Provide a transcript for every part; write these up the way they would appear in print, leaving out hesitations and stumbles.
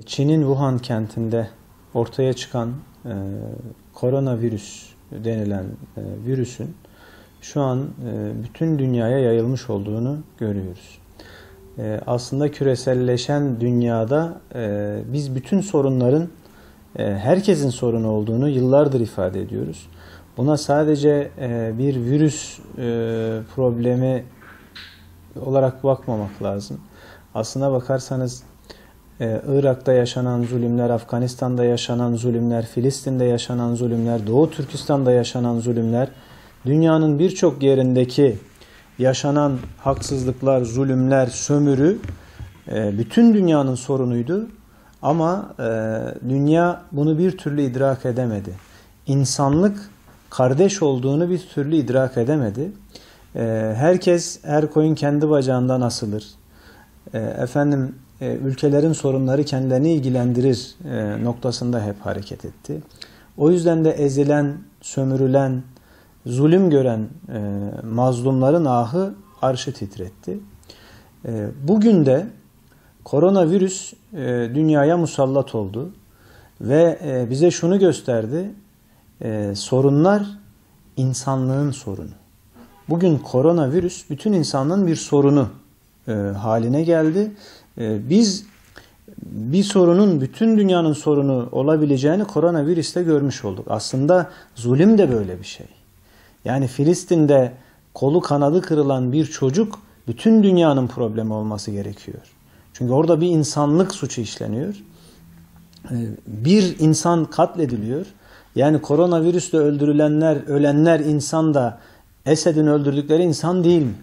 Çin'in Wuhan kentinde ortaya çıkan koronavirüs denilen virüsün şu an bütün dünyaya yayılmış olduğunu görüyoruz. Aslında küreselleşen dünyada biz bütün sorunların herkesin sorunu olduğunu yıllardır ifade ediyoruz. Buna sadece bir virüs problemi olarak bakmamak lazım. Aslına bakarsanız Irak'ta yaşanan zulümler, Afganistan'da yaşanan zulümler, Filistin'de yaşanan zulümler, Doğu Türkistan'da yaşanan zulümler, dünyanın birçok yerindeki yaşanan haksızlıklar, zulümler, sömürü bütün dünyanın sorunuydu. Ama dünya bunu bir türlü idrak edemedi. İnsanlık kardeş olduğunu bir türlü idrak edemedi. Herkes, her koyun kendi bacağından asılır. Ülkelerin sorunları kendilerini ilgilendirir noktasında hep hareket etti. O yüzden de ezilen, sömürülen, zulüm gören mazlumların ahı arşı titretti. Bugün de koronavirüs dünyaya musallat oldu ve bize şunu gösterdi: sorunlar insanlığın sorunu. Bugün koronavirüs bütün insanlığın bir sorunu haline geldi. Biz bir sorunun bütün dünyanın sorunu olabileceğini koronavirüste görmüş olduk. Aslında zulüm de böyle bir şey. Yani Filistin'de kolu kanadı kırılan bir çocuk bütün dünyanın problemi olması gerekiyor. Çünkü orada bir insanlık suçu işleniyor. Bir insan katlediliyor. Yani koronavirüsle ölenler insan da Esed'in öldürdükleri insan değil mi?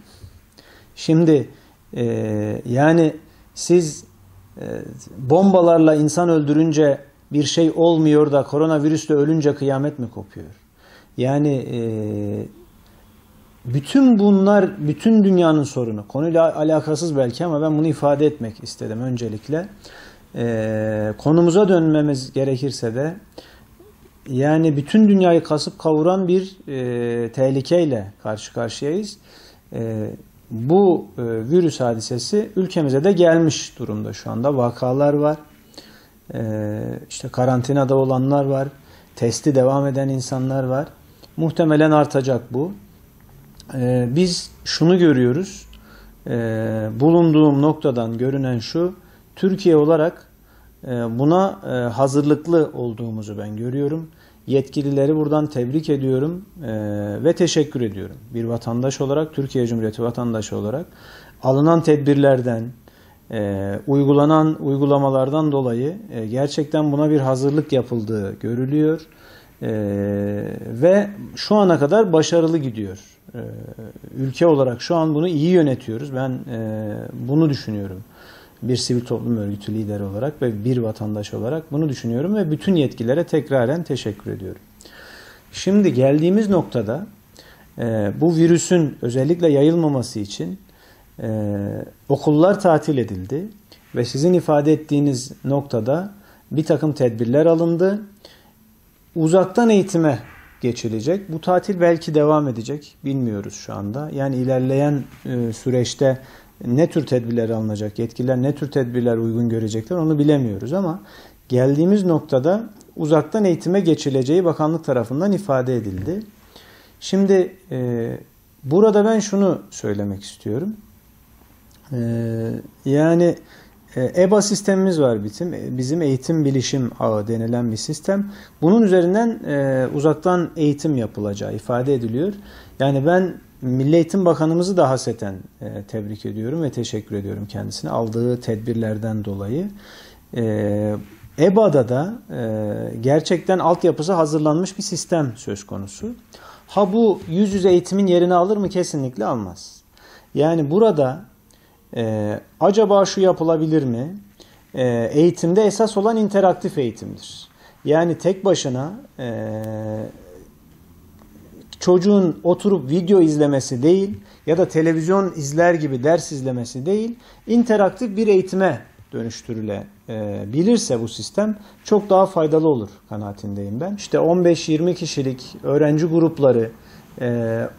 Şimdi yani siz bombalarla insan öldürünce bir şey olmuyor da koronavirüsle ölünce kıyamet mi kopuyor? Yani bütün bunlar bütün dünyanın sorunu. Konuyla alakasız belki ama ben bunu ifade etmek istedim öncelikle. Konumuza dönmemiz gerekirse de yani bütün dünyayı kasıp kavuran bir tehlikeyle karşı karşıyayız. Bu virüs hadisesi ülkemize de gelmiş durumda şu anda. Vakalar var. İşte karantinada olanlar var. Testi devam eden insanlar var. Muhtemelen artacak bu. Biz şunu görüyoruz. Bulunduğum noktadan görünen şu: Türkiye olarak buna hazırlıklı olduğumuzu ben görüyorum. Yetkilileri buradan tebrik ediyorum ve teşekkür ediyorum. Bir vatandaş olarak, Türkiye Cumhuriyeti vatandaşı olarak alınan tedbirlerden, uygulanan uygulamalardan dolayı gerçekten buna bir hazırlık yapıldığı görülüyor. Ve şu ana kadar başarılı gidiyor. Ülke olarak şu an bunu iyi yönetiyoruz. Ben bunu düşünüyorum. Bir sivil toplum örgütü lideri olarak ve bir vatandaş olarak bunu düşünüyorum ve bütün yetkililere tekraren teşekkür ediyorum. Şimdi geldiğimiz noktada bu virüsün özellikle yayılmaması için okullar tatil edildi ve sizin ifade ettiğiniz noktada bir takım tedbirler alındı. Uzaktan eğitime geçilecek. Bu tatil belki devam edecek. Bilmiyoruz şu anda. Yani ilerleyen süreçte ne tür tedbirler alınacak, yetkililer ne tür tedbirler uygun görecekler onu bilemiyoruz ama geldiğimiz noktada uzaktan eğitime geçileceği bakanlık tarafından ifade edildi. Şimdi burada ben şunu söylemek istiyorum. Yani EBA sistemimiz var bizim eğitim bilişim ağı denilen bir sistem. Bunun üzerinden uzaktan eğitim yapılacağı ifade ediliyor. Yani ben Milli Eğitim Bakanımızı da haseten tebrik ediyorum ve teşekkür ediyorum kendisine aldığı tedbirlerden dolayı. EBA'da da gerçekten altyapısı hazırlanmış bir sistem söz konusu. Ha bu yüz yüze eğitimin yerini alır mı? Kesinlikle almaz. Yani burada acaba şu yapılabilir mi? Eğitimde esas olan interaktif eğitimdir. Yani tek başına çocuğun oturup video izlemesi değil ya da televizyon izler gibi ders izlemesi değil, interaktif bir eğitime dönüştürülebilirse bu sistem çok daha faydalı olur kanaatindeyim ben. İşte 15-20 kişilik öğrenci grupları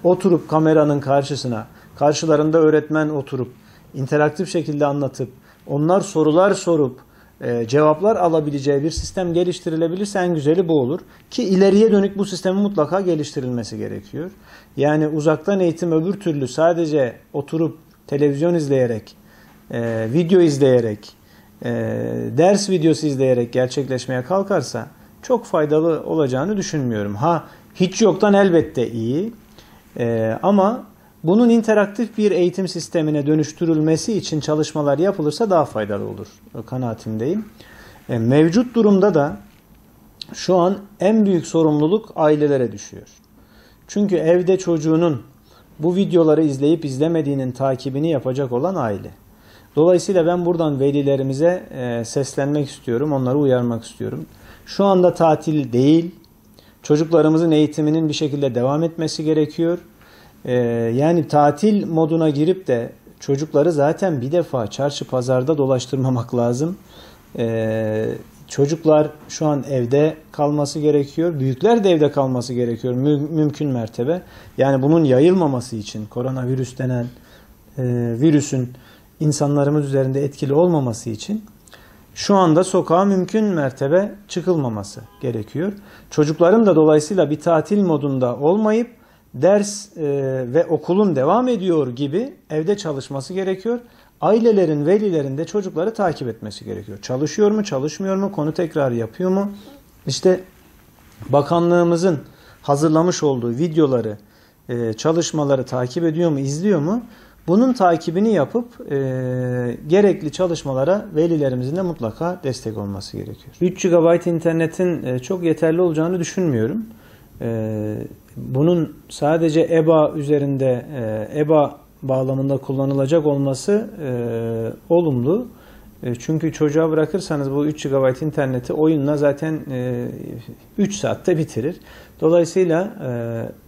oturup kameranın karşılarında öğretmen oturup interaktif şekilde anlatıp onlar sorular sorup cevaplar alabileceği bir sistem geliştirilebilirse en güzeli bu olur. Ki ileriye dönük bu sistemin mutlaka geliştirilmesi gerekiyor. Yani uzaktan eğitim öbür türlü sadece oturup televizyon izleyerek, video izleyerek, ders videosu izleyerek gerçekleşmeye kalkarsa çok faydalı olacağını düşünmüyorum. Hiç yoktan elbette iyi ama bunun interaktif bir eğitim sistemine dönüştürülmesi için çalışmalar yapılırsa daha faydalı olur kanaatindeyim. Mevcut durumda da şu an en büyük sorumluluk ailelere düşüyor. Çünkü evde çocuğunun bu videoları izleyip izlemediğinin takibini yapacak olan aile. Dolayısıyla ben buradan velilerimize seslenmek istiyorum, onları uyarmak istiyorum. Şu anda tatil değil, çocuklarımızın eğitiminin bir şekilde devam etmesi gerekiyor. Yani tatil moduna girip de çocukları zaten bir defa çarşı pazarda dolaştırmamak lazım. Çocuklar şu an evde kalması gerekiyor. Büyükler de evde kalması gerekiyor mümkün mertebe. Yani bunun yayılmaması için koronavirüs denen virüsün insanlarımız üzerinde etkili olmaması için şu anda sokağa mümkün mertebe çıkılmaması gerekiyor. Çocukların da dolayısıyla bir tatil modunda olmayıp ders ve okulun devam ediyor gibi evde çalışması gerekiyor. Ailelerin, velilerin de çocukları takip etmesi gerekiyor. Çalışıyor mu, çalışmıyor mu, konu tekrarı yapıyor mu? İşte bakanlığımızın hazırlamış olduğu videoları, çalışmaları takip ediyor mu, izliyor mu? Bunun takibini yapıp gerekli çalışmalara velilerimizin de mutlaka destek olması gerekiyor. 3 GB internetin çok yeterli olacağını düşünmüyorum. Bunun sadece EBA üzerinde, EBA bağlamında kullanılacak olması olumlu. Çünkü çocuğa bırakırsanız bu 3 GB interneti oyunla zaten 3 saatte bitirir. Dolayısıyla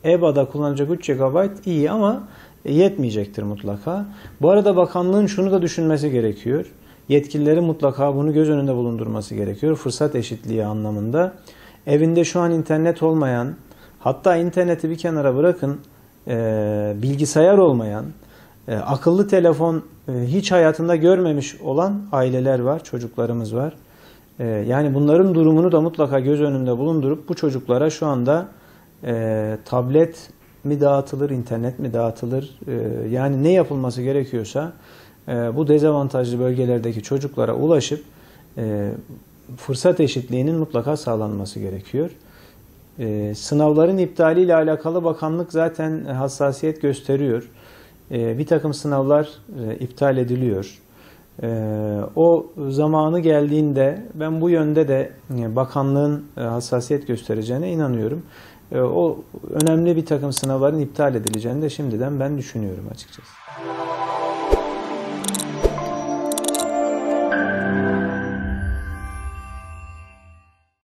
EBA'da kullanılacak 3 GB iyi ama yetmeyecektir mutlaka. Bu arada bakanlığın şunu da düşünmesi gerekiyor. Yetkililerin mutlaka bunu göz önünde bulundurması gerekiyor. Fırsat eşitliği anlamında. Evinde şu an internet olmayan, hatta interneti bir kenara bırakın, bilgisayar olmayan, akıllı telefon hiç hayatında görmemiş olan aileler var, çocuklarımız var. Yani bunların durumunu da mutlaka göz önünde bulundurup bu çocuklara şu anda tablet mi dağıtılır, internet mi dağıtılır? Yani ne yapılması gerekiyorsa bu dezavantajlı bölgelerdeki çocuklara ulaşıp fırsat eşitliğinin mutlaka sağlanması gerekiyor. Sınavların iptaliyle alakalı bakanlık zaten hassasiyet gösteriyor. Bir takım sınavlar iptal ediliyor. O zamanı geldiğinde ben bu yönde de bakanlığın hassasiyet göstereceğine inanıyorum. O önemli bir takım sınavların iptal edileceğini de şimdiden ben düşünüyorum açıkçası.